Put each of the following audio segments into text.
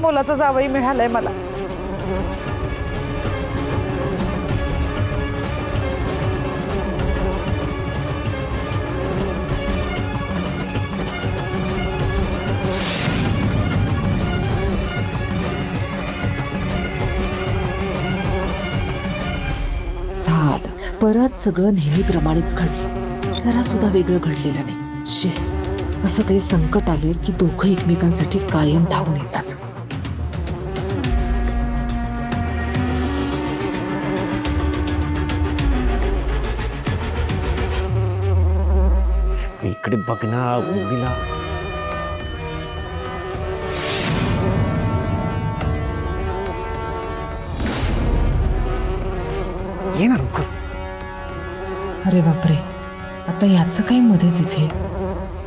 मोलाचा जावई मिळालाय मला। झालं परत सगळं नेहमीप्रमाणेच घडलं, जरा सुद्धा वेगळं घडलेलं नाही। शे, असं काही संकट आले की दोघं एकमेकांसाठी कायम धावून येतात। इकडे बघ ना उर्मिला, ये ना लवकर। अरे बापरे, आता याचं काही मध्येच इथे।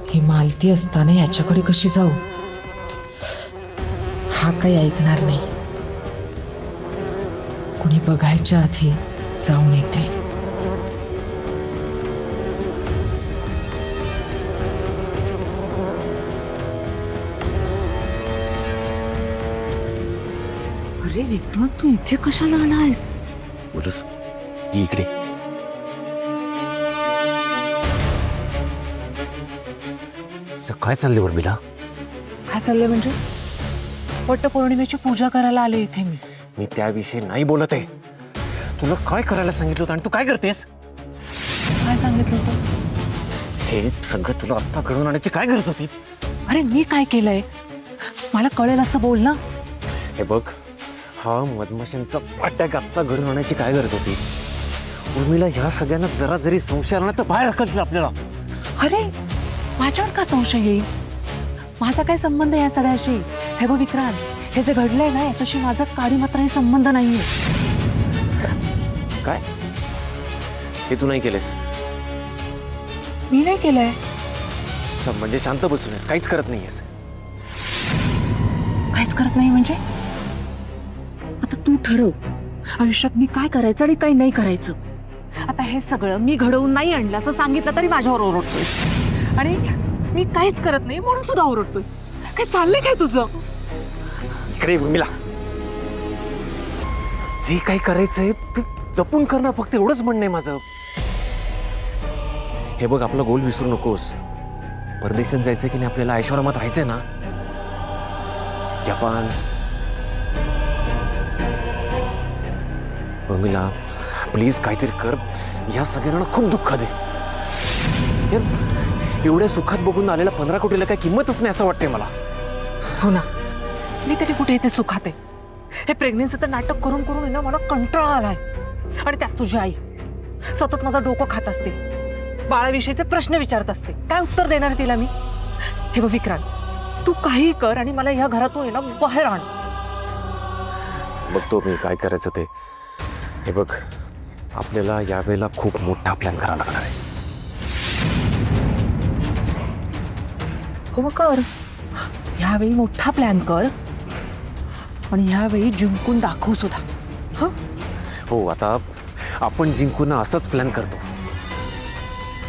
ही मालती असताना याच्याकडे कशी जाऊ? हा काही ऐकणार नाही। कुणी बघायच्या आधी जाऊन येते। अरे विक्रम, तू इथे कशाला आलायस? बोलस, ये इकडे। काय चाललंय उर्मिला? काय चाललंय म्हणजे? वटपौर्णिमेची पूजा करायला आले इथे मी। मी त्याविषयी नाही बोलत आहे। तुला काय करायला सांगितलं होतं आणि तू काय करतेस? काय सांगितलं होतंस? हे सगळं तुला आत्ता घडवून आणण्याची काय गरज होती? अरे मी काय केलंय? मला कळेल असं बोल ना। हे बघ, हा मधमाशांचा अटॅक आत्ता घडून आणण्याची काय गरज होती? उर्मिला, ह्या सगळ्यांना जरा जरी संशय आला ना तर बाहेर हकलतील आपल्याला। अरे माझ्यावर का संशय येईल? माझा काय संबंध या सगळ्याशी? हे बघ विक्रांत, हे जे घडलंय ना याच्याशी माझा काडी मात्रही संबंध नाहीये। काय हे तू नाही केलेस? मी नाही केलंय। म्हणजे शांत बसूनस काहीच करत नाहीयेस? काहीच करत नाही म्हणजे? आता तू ठरव आयुष्यात मी काय करायचं आणि काय नाही करायचं। आता हे सगळं मी घडवून नाही आणलं असं सांगितलं तरी माझ्यावर ओरडतोयस, आणि मी काहीच करत नाही म्हणून सुद्धा ओरडतोयस। काय चाललंय काय तुझं? इकडे उर्मिला, जे काही करायचंय ते जपून करणं, फक्त एवढंच म्हणणं आहे माझं। हे बघ, आपला गोल विसरू नकोस। परदेशात जायचं की नाही आपल्याला, ऐश्वर्यात राहायचंय ना? जपान। उर्मिला प्लीज काहीतरी कर, या सगळ्यांना खूप दुःख दे। एवढ्या सुखात बघून आलेल्या 15 कोटीला काय किंमतच नाही असं वाटतंय मला। हो ना, मी तरी कुठे इथे सुखात आहे? हे प्रेग्नेन्सीचं नाटक करून करून ना मला कंटाळा आलाय। आणि त्यात तुझी आई सतत माझं डोकं खात असते, बाळाविषयीचे प्रश्न विचारत असते। काय उत्तर देणार आहे तिला मी? हे बघ विक्रांत, तू काही कर आणि मला या घरातून ना बाहेर आण। बघतो मी काय करायचं ते। हे बघ, आपल्याला यावेळेला खूप मोठा प्लॅन करावा लागणार आहे। हो मग कर, ह्यावेळी मोठा प्लॅन कर आणि ह्यावेळी जिंकून दाखव सुद्धा। हं? हो, आता आपण जिंकून असाच प्लॅन करतो।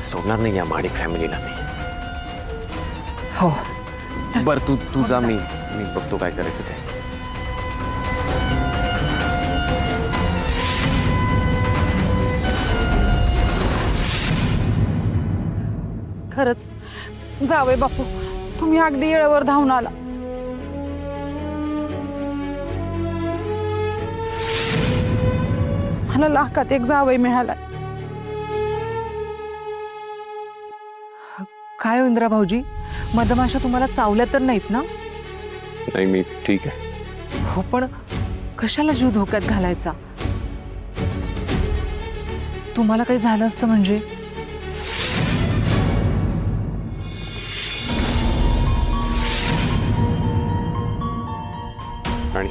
सोडणार नाही या महाडिक फॅमिलीला मी। हो बरं, तू जा, मी बघतो काय करायचं ते। खरंच जावई बापू, तुम्ही अगदी येळेवर धावून आला। मला लाखात एक जावई मिळाला। काय इंद्रा भाऊजी, मधमाशा तुम्हाला चावल्या तर नाहीत ना? नाही, मी ठीक आहे। हो, पण कशाला जीव धोक्यात घालायचा? तुम्हाला काही झालं असतं म्हणजे? आणि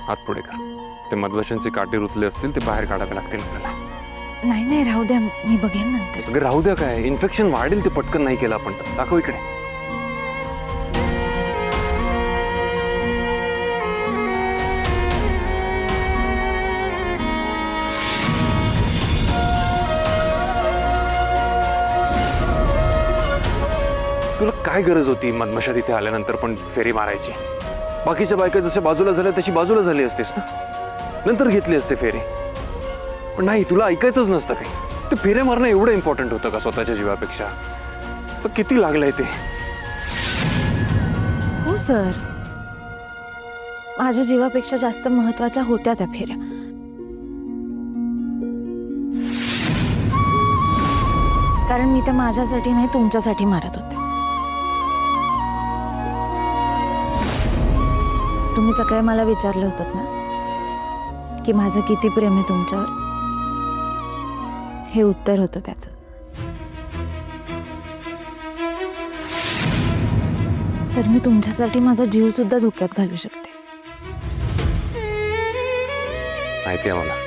हात पुढे कर। ते मधमाशांचे काटे रुतले असतील ते बाहेर काढावे लागतील आपल्याला। नाही नाही, राहू द्या, मी बघेन नंतर। अगं राहू द्या काय, इन्फेक्शन वाढेल ते पटकन नाही केलं आपण तर। दाखव इकडे। तुला काय गरज होती मधमाशा तिथे आल्यानंतर पण फेरी मारायची? बाकीच्या बायका जशा बाजूला झाल्या तशी बाजूला झाली असतेस ना, नंतर घेतली असते फेरे. पण नाही, तुला ऐकायचंच नसतं काही. ते फेरे मारणं एवढं इम्पॉर्टंट होतं का स्वतःच्या जीवापेक्षा? तर किती लागलंय ते. हो सर, माझ्या जीवापेक्षा जास्त महत्वाच्या होत्या त्या फेऱ्या. कारण मी त्या माझ्यासाठी नाही, तुमच्यासाठी मारत होते. तुम्ही सकाळी मला विचारलं होतं ना की माझं किती प्रेम आहे तुमच्यावर, हे उत्तर होतं त्याचं. सर, मी तुमच्यासाठी माझा जीव सुद्धा धोक्यात घालू शकते. माहिती आहे मला.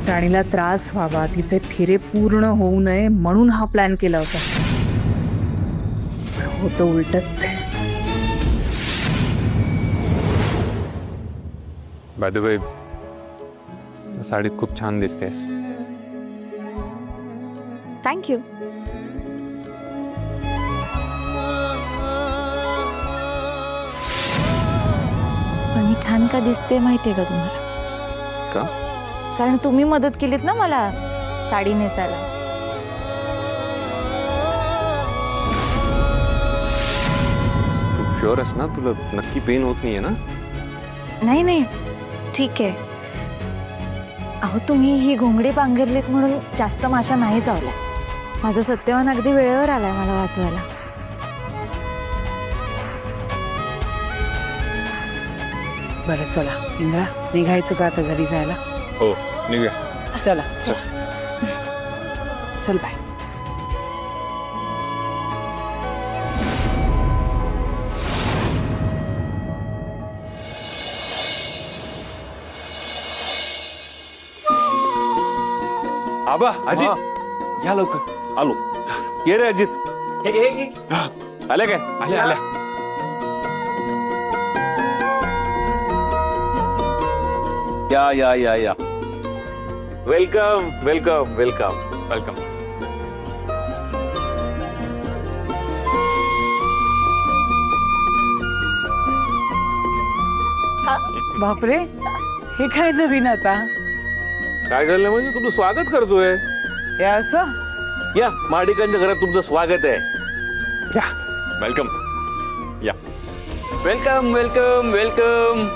राणीला त्रास व्हावा, तिचे फेरे पूर्ण होऊ नये म्हणून हा प्लॅन केला होता. होतं उलटच. बाय द वे, साडीत खूप छान दिसतेस. थँक्यू. पण मी छान का दिसते माहितीये का तुम्हाला? का? कारण तुम्ही मदत केलीत ना मला साडी नेसायला. तू शुअर आहेस ना? तुला नक्की पेन होत नाहीये ना? नाही नाही, ठीक आहे. अहो, तुम्ही ही घोंगडी पांघरलीत म्हणून जास्त माशा नाही चावल्या. माझं सत्यवान अगदी वेळेवर आलाय मला वाचवायला. बरं चला इंद्रा, निघायचं का आता घरी जायला? हो, निघूया. चला चल बाय. आबा, आजी, हा. या लवकर. आलो. ये रे अजित. आले काय? आल्या आल्या. या वेलकम वेलकम वेलकम वेलकम. बापरे, हे काय नवीन आता? काय झालं म्हणजे? तुमचं स्वागत करतोय. हे असं? या माडिकांच्या घरात तुमचं स्वागत आहे. या, वेलकम. या. Welcome welcome welcome.